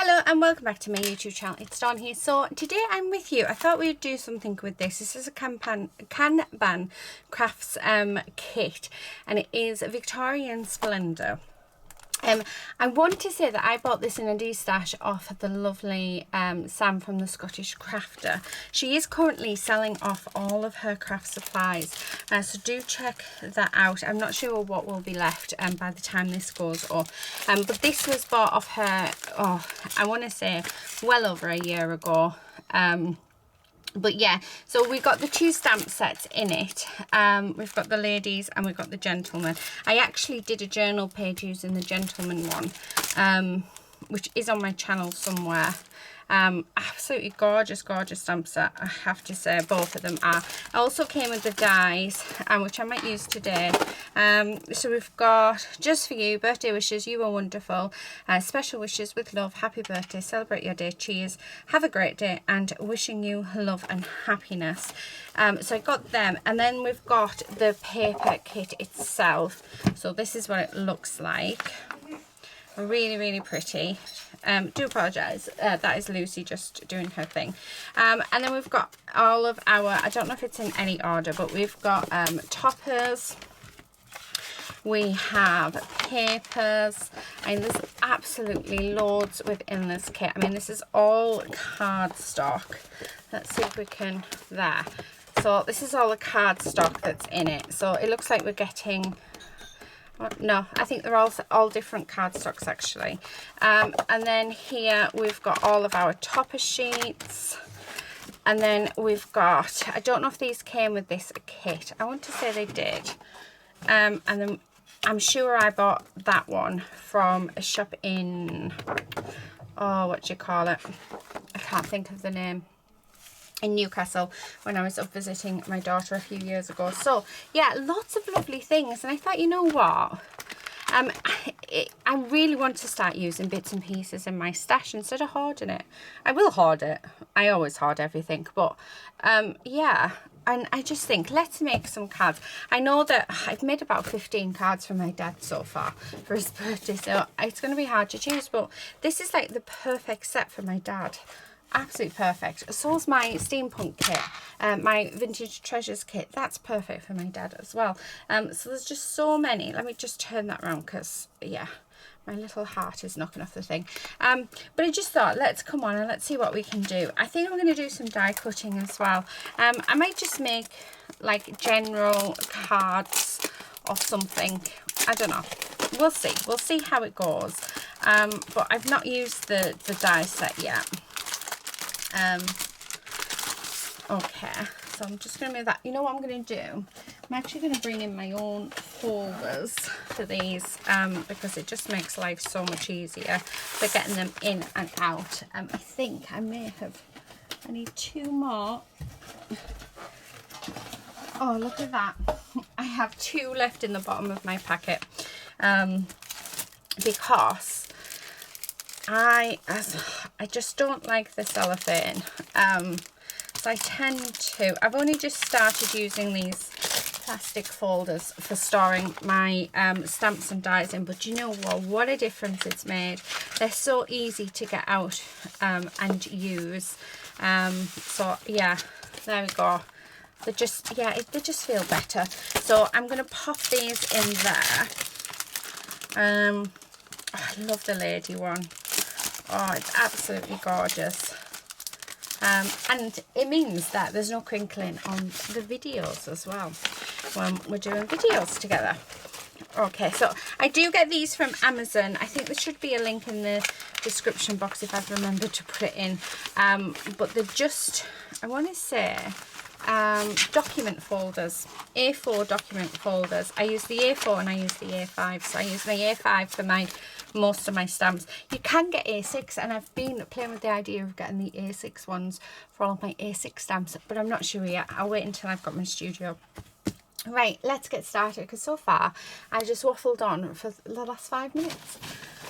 Hello and welcome back to my YouTube channel. It's Dawn here. So today I'm with you. I thought we'd do something with this. This is a KanBan crafts kit, and it is Victorian Spendor. I want to say that I bought this in a de-stash off the lovely Sam from the Scottish Crafter. She is currently selling off all of her craft supplies, so do check that out. I'm not sure what will be left by the time this goes up, but this was bought off her, I want to say well over a year ago. But yeah, so we got the two stamp sets in it. We've got the ladies and we've got the gentlemen. I actually did a journal page using the gentleman one, which is on my channel somewhere. Absolutely gorgeous stamp set, I have to say. Both of them are. I also came with the dies, which I might use today. So we've got just for you, birthday wishes, you are wonderful, special wishes with love, happy birthday, celebrate your day, cheers, have a great day, and wishing you love and happiness. So I got them, and then we've got the paper kit itself. So this is what it looks like. Really pretty. Do apologise, that is Lucy just doing her thing. And then we've got all of our, I don't know if it's in any order, but we've got toppers, we have papers, and there's absolutely loads within this kit. I mean, this is all cardstock. Let's see if we can, there. So this is all the cardstock that's in it. So it looks like we're getting, no, I think they're all different cardstocks actually. And then here we've got all of our topper sheets, and then we've got, I don't know if these came with this kit, I want to say they did, and then I'm sure I bought that one from a shop in, oh, what do you call it, I can't think of the name, in Newcastle, when I was up visiting my daughter a few years ago. So yeah, lots of lovely things, and I thought, you know what, I really want to start using bits and pieces in my stash instead of hoarding it. I will hoard it, I always hoard everything, but yeah, and I just think, let's make some cards. I know that I've made about 15 cards for my dad so far for his birthday, so it's going to be hard to choose, but this is like the perfect set for my dad. Absolutely perfect. So is my steampunk kit, my vintage treasures kit. That's perfect for my dad as well. So there's just so many. Let me just turn that around because, yeah, my little heart is knocking off the thing. But I just thought, let's come on and let's see what we can do. I think I'm going to do some die cutting as well. I might just make like general cards or something. I don't know. We'll see. We'll see how it goes. But I've not used the die set yet. Okay, so I'm just going to move that. You know what I'm going to do? I'm actually going to bring in my own folders for these, because it just makes life so much easier for getting them in and out. I think I may have, I need two more. Oh, look at that. I have two left in the bottom of my packet, because I just don't like the cellophane, so I tend to, I've only just started using these plastic folders for storing my stamps and dies in, but you know what a difference it's made. They're so easy to get out and use, so yeah, there we go. They just, yeah, they just feel better. So I'm going to pop these in there. Oh, I love the lady one. Oh, it's absolutely gorgeous. And it means that there's no crinkling on the videos as well when we're doing videos together. Okay, so I do get these from Amazon. I think there should be a link in the description box if I've remembered to put it in. But they're just, I want to say, document folders, A4 document folders. I use the A4 and I use the A5, so I use my A5 for most of my stamps. You can get A6, and I've been playing with the idea of getting the A6 ones for all of my A6 stamps, but I'm not sure yet. I'll wait until I've got my studio. Right, let's get started, because so far I just waffled on for the last 5 minutes,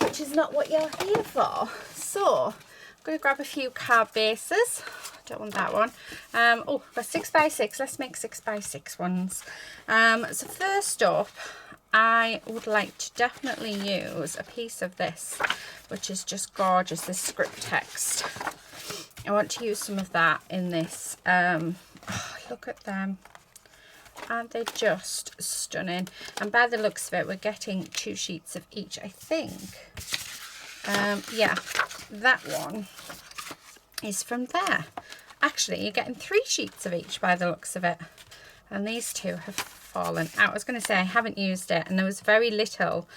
which is not what you're here for. So I'm going to grab a few card bases. Don't want that one. Oh, I've got 6x6. Let's make 6x6 ones. So first up, I would like to definitely use a piece of this, which is just gorgeous, this script text. I want to use some of that in this. Oh, look at them. Aren't they just stunning? And by the looks of it, we're getting 2 sheets of each, I think. Yeah, that one is from there. Actually, you're getting 3 sheets of each by the looks of it. And these 2 have fallen out. I was going to say I haven't used it, and there was very little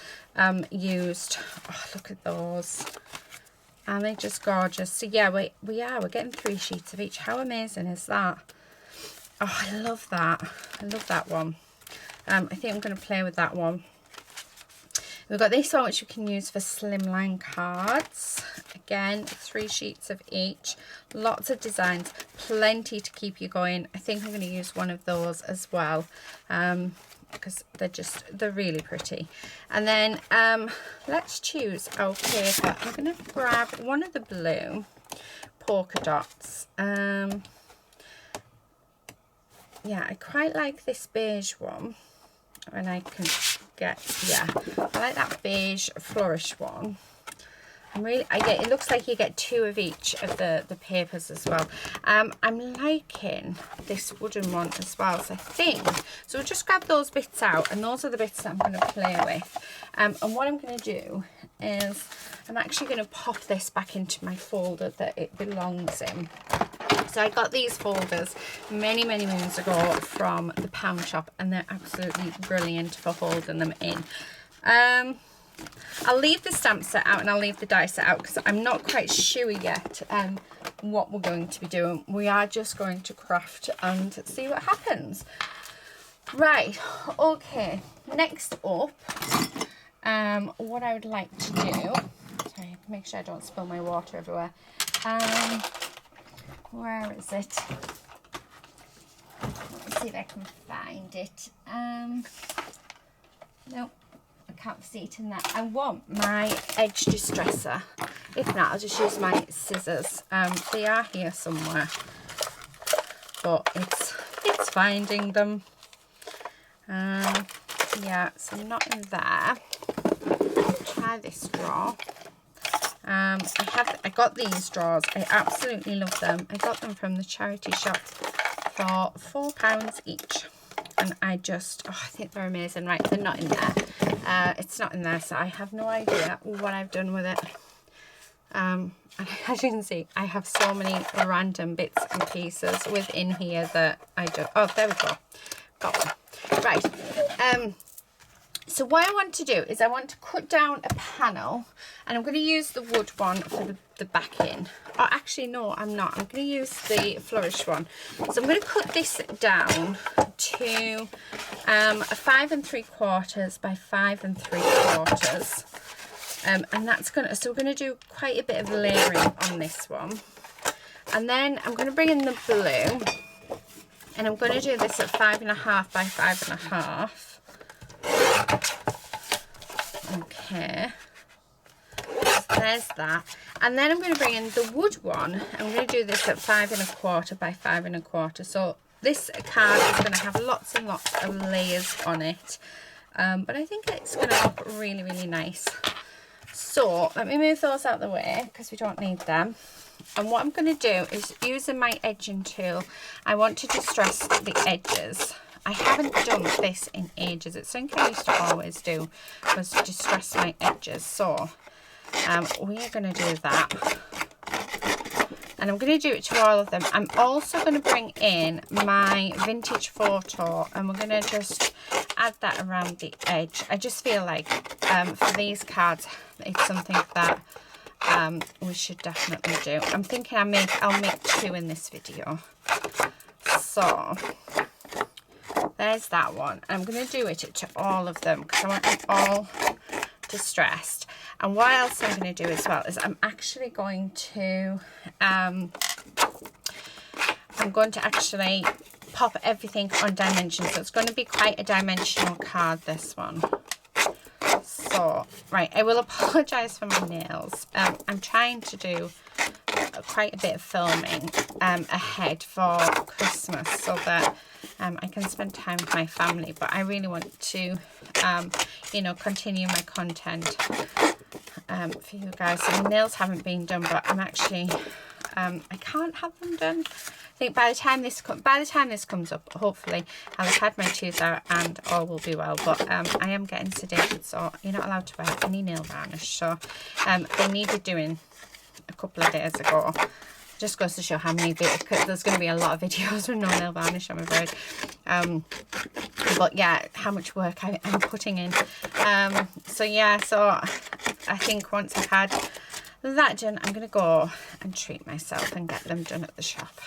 used. Oh, look at those. And they're just gorgeous. So yeah, we're getting 3 sheets of each. How amazing is that? Oh, I love that. I love that one. I think I'm going to play with that one. We've got this one, which we can use for slimline cards. Again, 3 sheets of each. Lots of designs. Plenty to keep you going. I think I'm going to use one of those as well. Because they're really pretty. And then let's choose our paper. I'm going to grab one of the blue polka dots. Yeah, I quite like this beige one. And I can get, yeah, I like that beige flourish one. It looks like you get 2 of each of the papers as well. I'm liking this wooden one as well, so I think, so we'll just grab those bits out, and those are the bits that I'm going to play with. And what I'm going to do is I'm actually going to pop this back into my folder that it belongs in. So I got these folders many moons ago from the pound shop, and they're absolutely brilliant for holding them in. I'll leave the stamp set out and I'll leave the die set out because I'm not quite sure yet what we're going to be doing. We are just going to craft and see what happens. Right, okay, next up, what I would like to do, sorry, make sure I don't spill my water everywhere. Where is it? Let's see if I can find it. Nope. I can't see it in that. I want my edge distresser. If not, I'll just use my scissors. They are here somewhere, but it's finding them. Yeah, so not in there. Try this drawer. I got these drawers. I absolutely love them. I got them from the charity shop for £4 each. And I think they're amazing. Right, they're not in there. It's not in there, so I have no idea what I've done with it. And as you can see, I have so many random bits and pieces within here that I just, oh, there we go. Got one. Right. So what I want to do is I want to cut down a panel, and I'm going to use the wood one for the backing. Oh, actually, no, I'm not. I'm going to use the flourish one. So I'm going to cut this down to 5 3/4 by 5 3/4. And that's going to, so we're going to do quite a bit of layering on this one. And then I'm going to bring in the blue, and I'm going to do this at 5 1/2 by 5 1/2. Okay, so there's that. And then I'm going to bring in the wood one. I'm going to do this at 5 1/4 by 5 1/4. So this card is going to have lots and lots of layers on it, but I think it's going to look really nice. So let me move those out of the way because we don't need them. And what I'm going to do is, using my edging tool, I want to distress the edges. I haven't done this in ages. It's something I used to always do, was to distress my edges. So we are going to do that. And I'm going to do it to all of them. I'm also going to bring in my vintage photo, and we're going to just add that around the edge. I just feel like for these cards, it's something that we should definitely do. I'm thinking I'll make 2 in this video. So there's that one. I'm going to do it to all of them because I want them all distressed. And what else I'm going to do as well is I'm actually going to actually pop everything on dimension. So it's going to be quite a dimensional card, this one. So, right, I will apologise for my nails. I'm trying to do quite a bit of filming ahead for Christmas so that I can spend time with my family, but I really want to, you know, continue my content for you guys. So my nails haven't been done, but I'm actually, I can't have them done. I think by the time this comes up, hopefully I'll have had my tooth out and all will be well. But I am getting sedated, so you're not allowed to wear any nail varnish. So they needed doing a couple of days ago. Just goes to show how many videos, there's going to be a lot of videos with no nail varnish, I'm afraid. But yeah, how much work I'm putting in. So yeah, so I think once I've had that done, I'm going to go and treat myself and get them done at the shop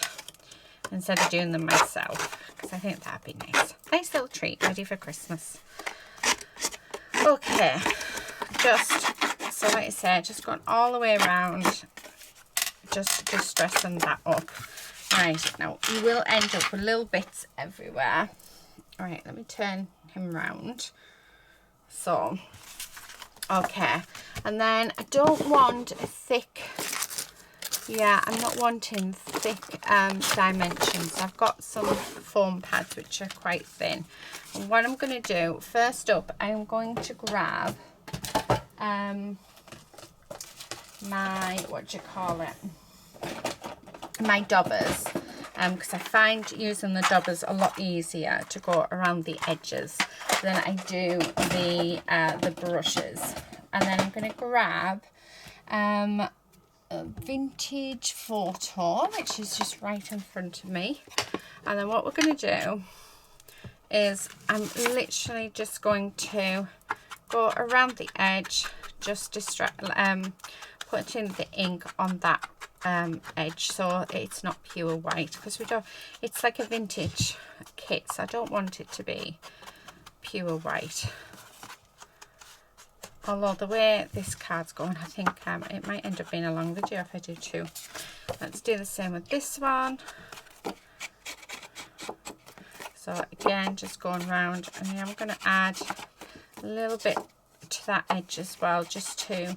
instead of doing them myself, because I think that'd be nice. Nice little treat, ready for Christmas. Okay, so like I said, just going all the way around, just stressing that up. Right, now you will end up with little bits everywhere. All right, let me turn him round. So, okay, and then I don't want a thick, yeah, I'm not wanting thick dimensions. I've got some foam pads which are quite thin. And what I'm going to do, first up, I'm going to grab my, what do you call it, my dobbers, because I find using the dobbers a lot easier to go around the edges than I do the brushes. And then I'm going to grab a vintage photo, which is just right in front of me. And then what we're going to do is I'm literally just going to go around the edge, just putting the ink on that edge so it's not pure white, because we don't, it's like a vintage kit, so I don't want it to be pure white. Although the way this card's going, I think it might end up being a long video if I do two. Let's do the same with this one. So again, just going round, and then I'm going to add a little bit to that edge as well, just to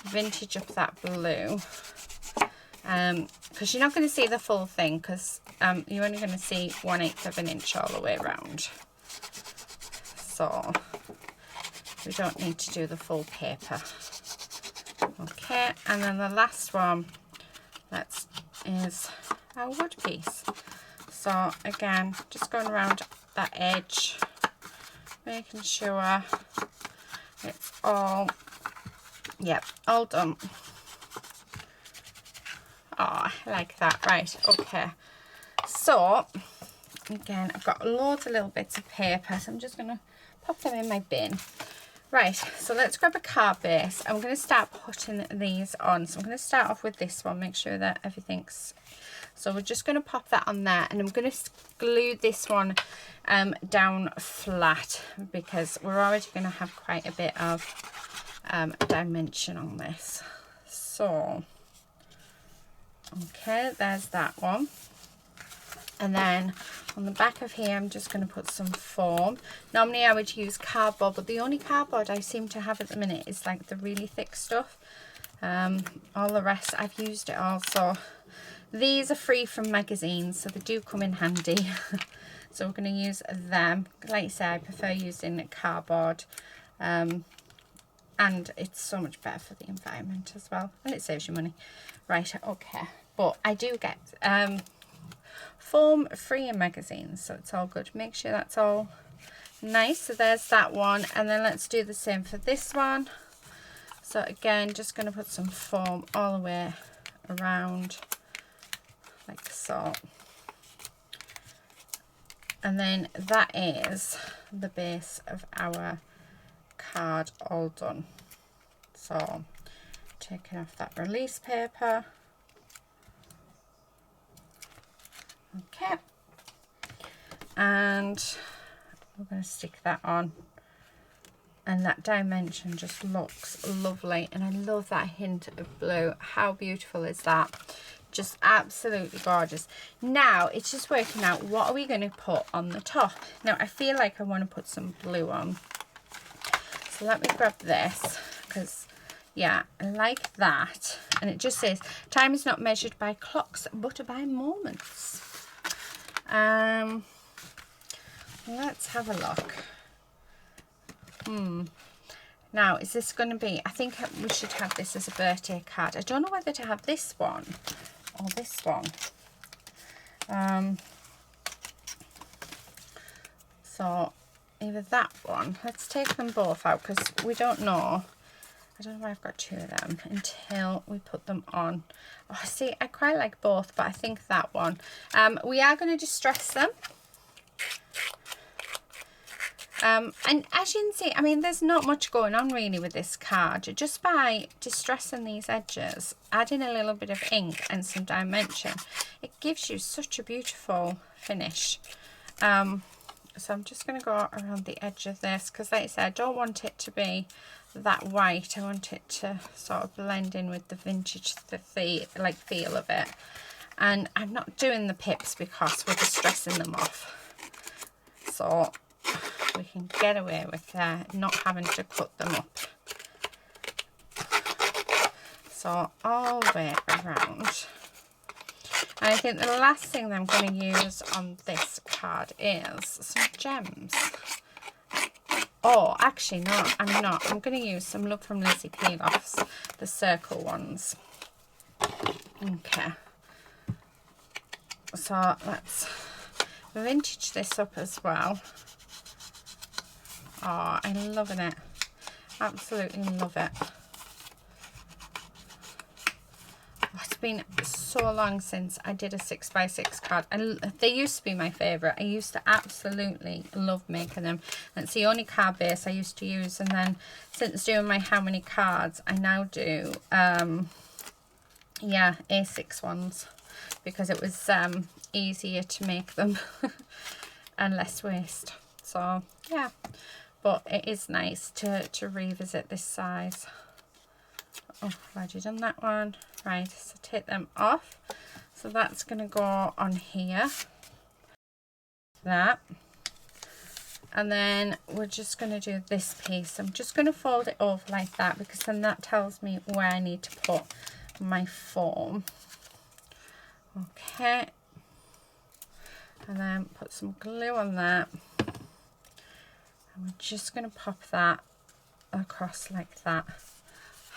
vintage up that blue. Because you're not going to see the full thing, because you're only going to see 1/8 of an inch all the way around. So we don't need to do the full paper. Okay, and then the last one is our wood piece. So again, just going around that edge, making sure it's all, yep, all done. Oh, I like that. Right, okay. So again, I've got loads of little bits of paper, so I'm just going to pop them in my bin. Right, so let's grab a card base. I'm going to start putting these on. So I'm going to start off with this one, make sure that everything's, so we're just going to pop that on there, and I'm going to glue this one down flat, because we're already going to have quite a bit of dimension on this. So okay, there's that one. And then on the back of here, I'm just going to put some foam. Normally I would use cardboard, but the only cardboard I seem to have at the minute is like the really thick stuff. All the rest, I've used it all. So these are free from magazines, so they do come in handy. So we're going to use them. Like I say, I prefer using cardboard. And it's so much better for the environment as well. And it saves you money. Right, okay. But I do get foam free in magazines, so it's all good. Make sure that's all nice. So there's that one, and then let's do the same for this one. So again, just going to put some foam all the way around like so, and then that is the base of our card all done. So taking off that release paper. Okay, and we're going to stick that on, and that dimension just looks lovely, and I love that hint of blue. How beautiful is that? Just absolutely gorgeous. Now it's just working out what are we going to put on the top. Now I feel like I want to put some blue on, so let me grab this, because yeah, I like that. And it just says time is not measured by clocks but by moments. let's have a look. Now, is this going to be, I think we should have this as a birthday card. I don't know whether to have this one or this one. So either that one, let's take them both out because we don't know. I don't know why I've got two of them until we put them on. Oh, see, I quite like both, but I think that one. We are going to distress them. And as you can see, I mean, there's not much going on really with this card. Just by distressing these edges, adding a little bit of ink and some dimension, it gives you such a beautiful finish. So I'm just going to go around the edge of this because, like I said, I don't want it to be that white. I want it to sort of blend in with the vintage feel of it. And I'm not doing the pips because we're distressing them off. So we can get away with not having to cut them up. So all the way around. And I think the last thing that I'm going to use on this card is some gems. Oh, actually no, I'm not. I'm going to use some Love from Lizzie peel-offs, the circle ones. Okay. So let's vintage this up as well. Oh, I'm loving it. Absolutely love it. Oh, it's been so long since I did a 6x6 card. And they used to be my favourite. I used to absolutely love making them. And it's the only card base I used to use. And then since doing my how many cards, I now do, yeah, A6 ones. Because it was easier to make them and less waste. So, yeah. But it is nice to revisit this size. Oh, I've already done that one. Right, so take them off. So that's going to go on here. That. And then we're just going to do this piece. I'm just going to fold it over like that because then that tells me where I need to put my foam. Okay. And then put some glue on that. And we're just going to pop that across like that.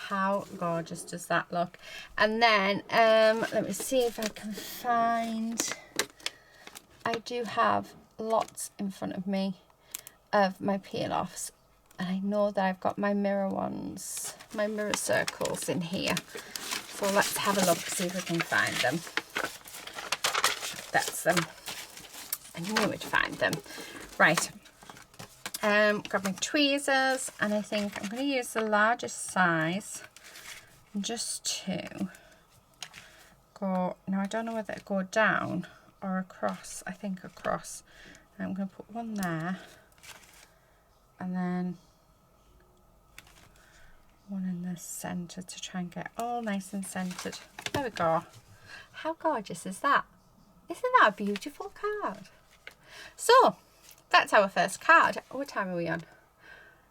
How gorgeous does that look? And then let me see if I can find, I do have lots in front of me of my peel-offs, and I know that I've got my mirror ones, my mirror circles in here. So let's have a look, see if we can find them. That's them. I knew we'd find them. Right. Grab my tweezers, and I think I'm going to use the largest size just to go, now I don't know whether to go down or across. I think across. I'm going to put one there and then one in the centre to try and get all nice and centred. There we go. How gorgeous is that? Isn't that a beautiful card? So that's our first card. What time are we on?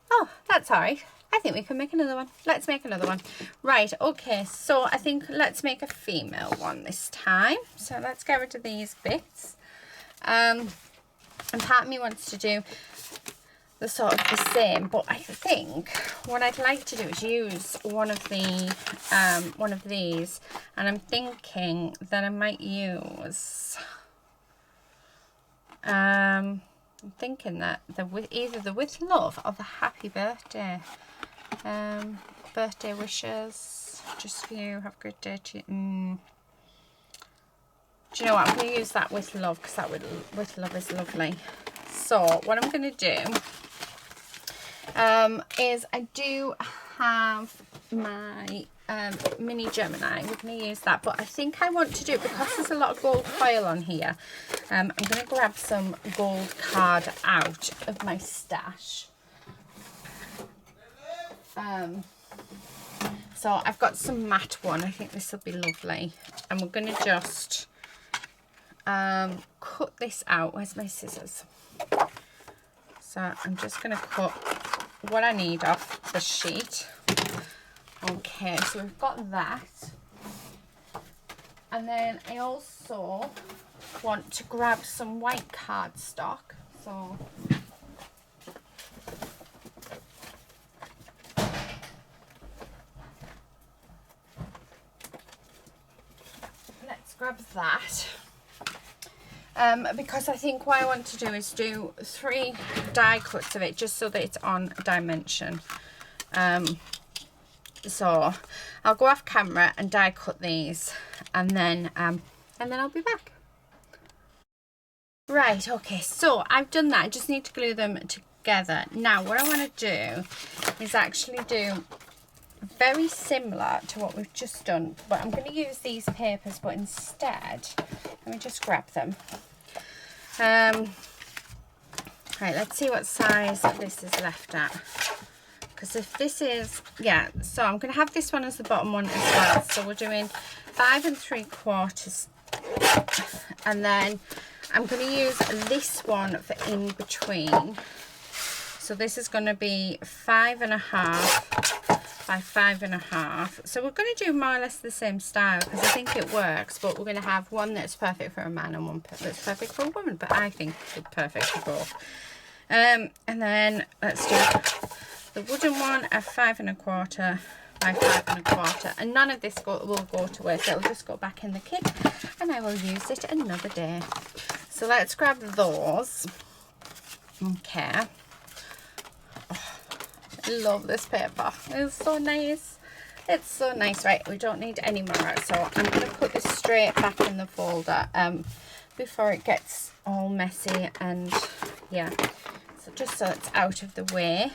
Oh, that's all right. I think we can make another one. Let's make another one. Right, okay, so I think let's make a female one this time. So let's get rid of these bits. And part of me wants to do the sort of the same, but I think what I'd like to do is use one of these, and I'm thinking that I might use I'm thinking that either the With Love or the Happy Birthday. Birthday wishes. Just for you. Have a good day to you. Do you know what? I'm going to use that With Love because that With Love is lovely. So what I'm going to do is I do have my mini Gemini. We're going to use that, but I think I want to do, because there's a lot of gold foil on here, I'm going to grab some gold card out of my stash. So I've got some matte one. I think this will be lovely, and we're going to just cut this out. Where's my scissors? So I'm just going to cut what I need off the sheet. Okay, so we've got that, and then I also want to grab some white cardstock. So let's grab that. Because I think what I want to do is do 3 die cuts of it, just so that it's on dimension. So I'll go off camera and die cut these, and then I'll be back. Right, okay, so I've done that. I just need to glue them together. Now what I want to do is actually do very similar to what we've just done, but I'm going to use these papers, but instead let me just grab them. Right, let's see what size this is left at, because if this is, yeah, so I'm going to have this one as the bottom one as well. So we're doing 5 3/4, and then I'm going to use this one for in between. So this is going to be 5 1/2 by 5 1/2. So we're going to do more or less the same style, because I think it works, but we're going to have one that's perfect for a man and one that's perfect for a woman, but I think it's perfect for both. And then let's do the wooden one at 5 1/4 by 5 1/4, and none of this will go to waste. It'll just go back in the kit and I will use it another day. So let's grab those. Okay. I love this paper. It's so nice. It's so nice. Right, we don't need any more, so I'm going to put this straight back in the folder before it gets all messy, and yeah, so just so it's out of the way.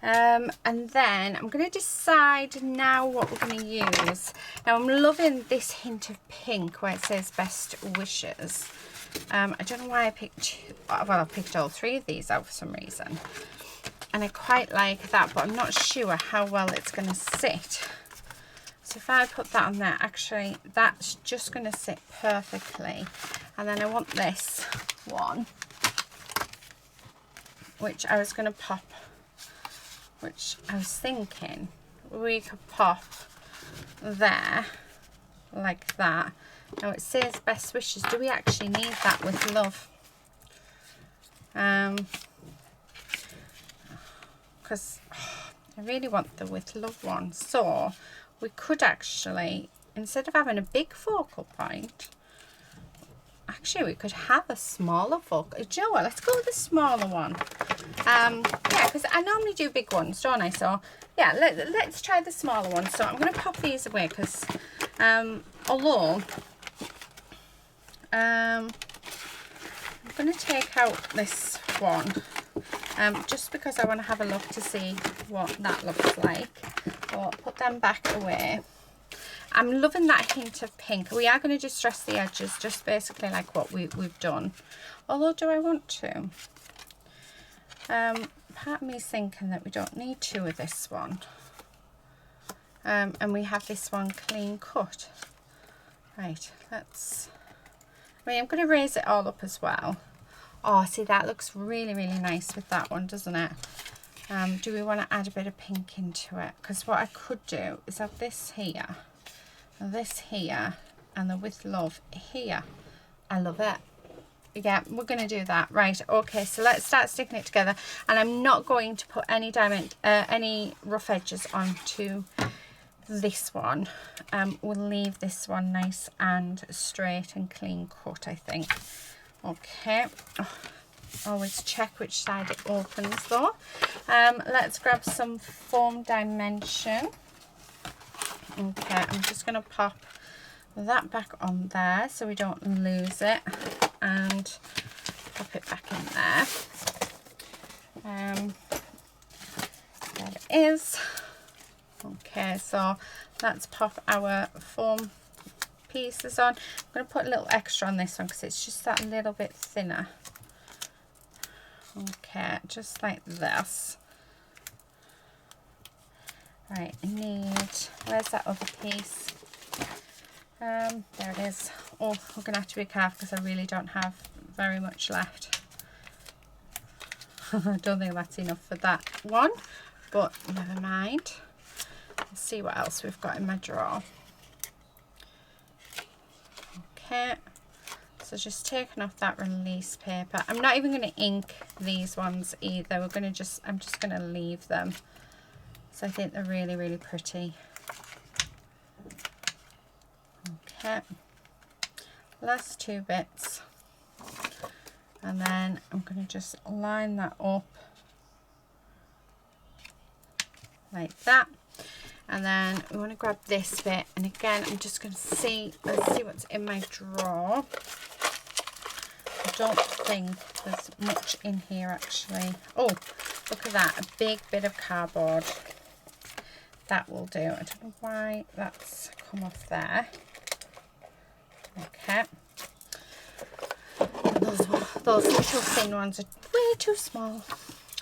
And then I'm going to decide now what we're going to use. Now I'm loving this hint of pink where it says best wishes. I don't know why I picked, well, I picked all 3 of these out for some reason. And I quite like that, but I'm not sure how well it's going to sit. So if I put that on there, actually, that's just going to sit perfectly. And then I want this one, which I was going to pop, which I was thinking we could pop there, like that. Now it says best wishes. Do we actually need that with love? Because I really want the with love one. So we could actually, instead of having a big focal point, actually we could have a smaller focal. Do you know what? Let's go with the smaller one. Yeah, because I normally do big ones, don't I? So yeah, let's try the smaller one. So I'm going to pop these away, because although I'm going to take out this one. Just because I want to have a look to see what that looks like. So I'll put them back away. I'm loving that hint of pink. We are going to distress the edges, just basically like what we've done. Although, do I want to? Part of me is thinking that we don't need 2 of this one. And we have this one clean cut. Right, let's... I'm going to raise it all up as well. Oh, see, that looks really, really nice with that one, doesn't it? Do we want to add a bit of pink into it? Because what I could do is have this here, and the with love here. I love it. Yeah, we're going to do that. Right, okay, so let's start sticking it together. And I'm not going to put any any rough edges onto this one. We'll leave this one nice and straight and clean cut, I think. Okay, always check which side it opens though. Let's grab some foam dimension. Okay, I'm just going to pop that back on there so we don't lose it, and pop it back in there. There it is. Okay, so let's pop our foam pieces on. I'm going to put a little extra on this one because it's just that little bit thinner. Okay, just like this. Right, I need, where's that other piece? There it is. Oh, we're going to have to be careful because I really don't have very much left. I don't think that's enough for that one, but never mind. Let's see what else we've got in my drawer. Okay, so So just taking off that release paper. I'm not even going to ink these ones either. I'm just going to leave them. So I think they're really, really pretty. Okay. Last two bits. And then I'm going to just line that up like that. And then we want to grab this bit, and again I'm just going to see, let's see what's in my drawer. I don't think there's much in here actually. Oh, look at that, a big bit of cardboard. That will do. I don't know why that's come off there. Okay. Those little thin ones are way too small.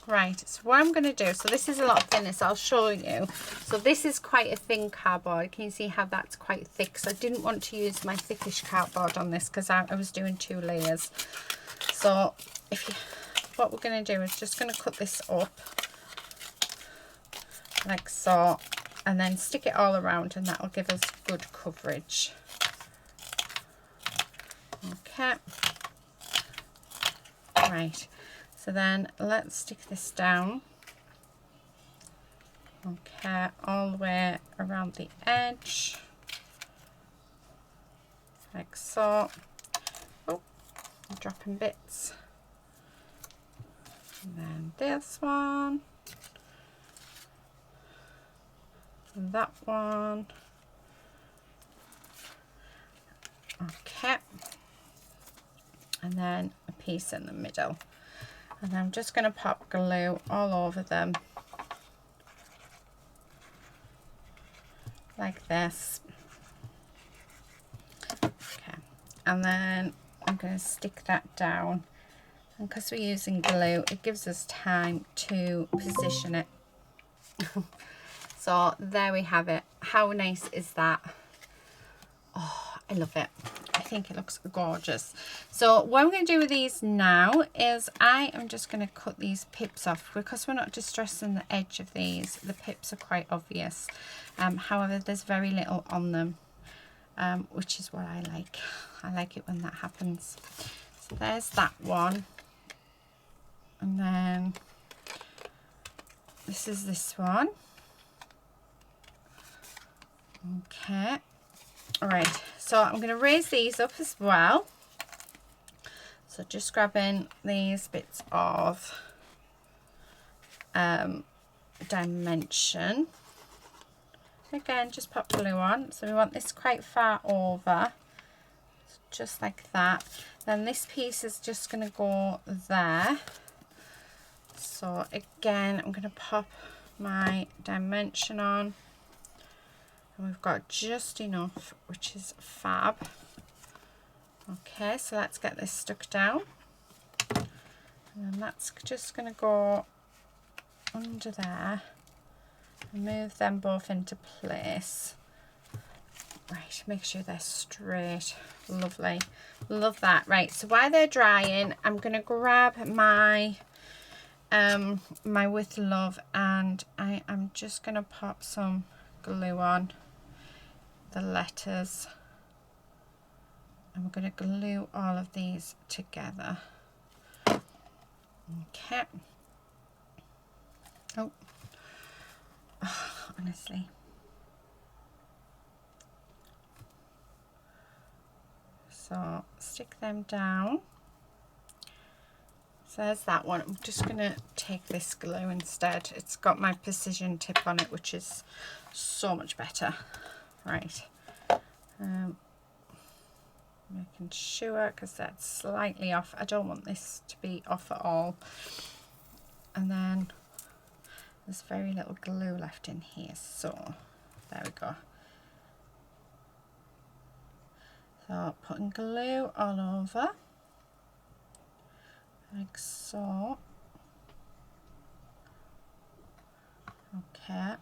Right, so what I'm going to do, so this is a lot thinner, so I'll show you. So this is quite a thin cardboard. Can you see how that's quite thick? So I didn't want to use my thickish cardboard on this because I was doing 2 layers. So what we're going to do is just going to cut this up like so, and then stick it all around, and that will give us good coverage. Okay. Right. So then let's stick this down, okay, all the way around the edge, like so. Oh, I'm dropping bits. And then this one, and that one, okay, and then a piece in the middle. And I'm just going to pop glue all over them like this. Okay, and then I'm going to stick that down, and because we're using glue it gives us time to position it. So there we have it. How nice is that? Oh, I love it. I think it looks gorgeous. So what I'm going to do with these now is I am just going to cut these pips off, because we're not distressing the edge of these. The pips are quite obvious. However, there's very little on them, which is what I like. I like it when that happens. So there's that one. And then this is this one. Okay. All right, so I'm going to raise these up as well. So just grabbing these bits of dimension. Again, just pop glue on. So we want this quite far over, just like that. Then this piece is just going to go there. So again, I'm going to pop my dimension on. And we've got just enough, which is fab. Okay, so let's get this stuck down. And then that's just going to go under there. And move them both into place. Right, make sure they're straight. Lovely. Love that. Right, so while they're drying, I'm going to grab my my With Love, and I am just going to pop some glue on the letters, and we're going to glue all of these together. Okay. Oh, honestly, so stick them down. So there's that one. I'm just going to take this glue instead. It's got my precision tip on it, which is so much better. Right, making sure, because that's slightly off. I don't want this to be off at all. And then there's very little glue left in here, so there we go. So putting glue all over, like so. Okay.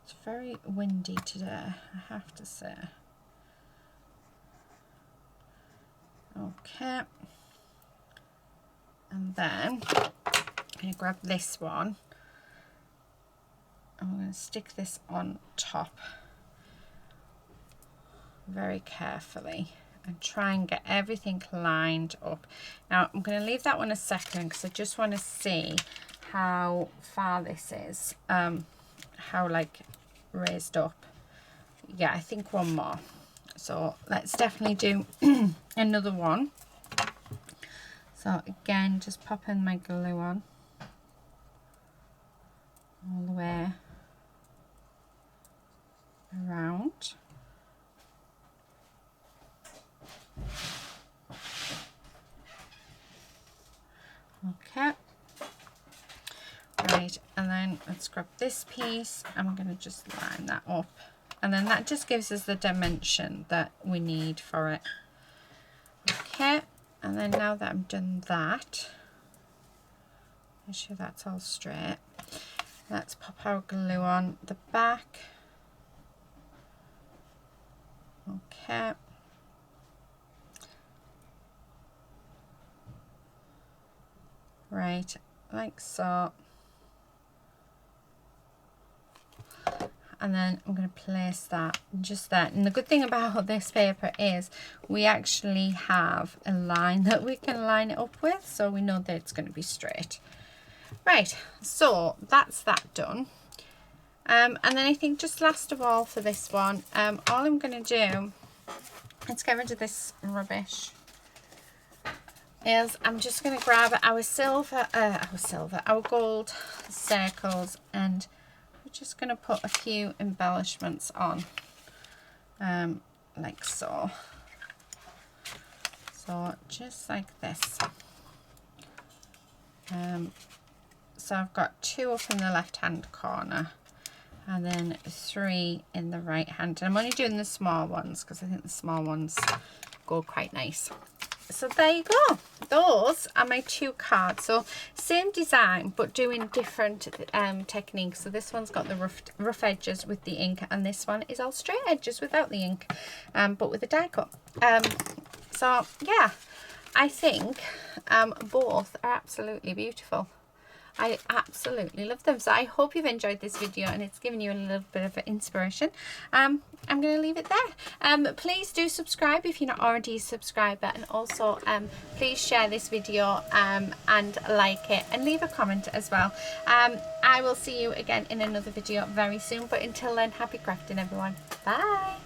It's very windy today, I have to say. Okay. And then I'm going to grab this one. I'm going to stick this on top very carefully. and try and get everything lined up. Now I'm going to leave that one a second because I just want to see how far this is, how like raised up. Yeah, I think one more. So let's definitely do another one. So again, just popping my glue on all the way around. Okay. Right, and then let's grab this piece and we're going to just line that up. And then that just gives us the dimension that we need for it. Okay, and then now that I've done that, make sure that's all straight. Let's pop our glue on the back. Okay. Right, like so. And then I'm going to place that just there. And the good thing about this paper is we actually have a line that we can line it up with, so we know that it's going to be straight. Right, so that's that done. And then I think just last of all for this one, all I'm going to do, let's get rid of this rubbish, is I'm just going to grab our gold circles, and we're just going to put a few embellishments on, like so. So just like this. So I've got 2 up in the left hand corner and then 3 in the right hand. And I'm only doing the small ones because I think the small ones go quite nice. So there you go. Those are my 2 cards. So same design but doing different techniques. So this one's got the rough edges with the ink, and this one is all straight edges without the ink, but with a die cut. So yeah, I think both are absolutely beautiful. I absolutely love them. So I hope you've enjoyed this video and it's given you a little bit of inspiration. I'm going to leave it there. Please do subscribe if you're not already a subscriber, and also please share this video and like it, and leave a comment as well. I will see you again in another video very soon, but until then, happy crafting everyone. Bye.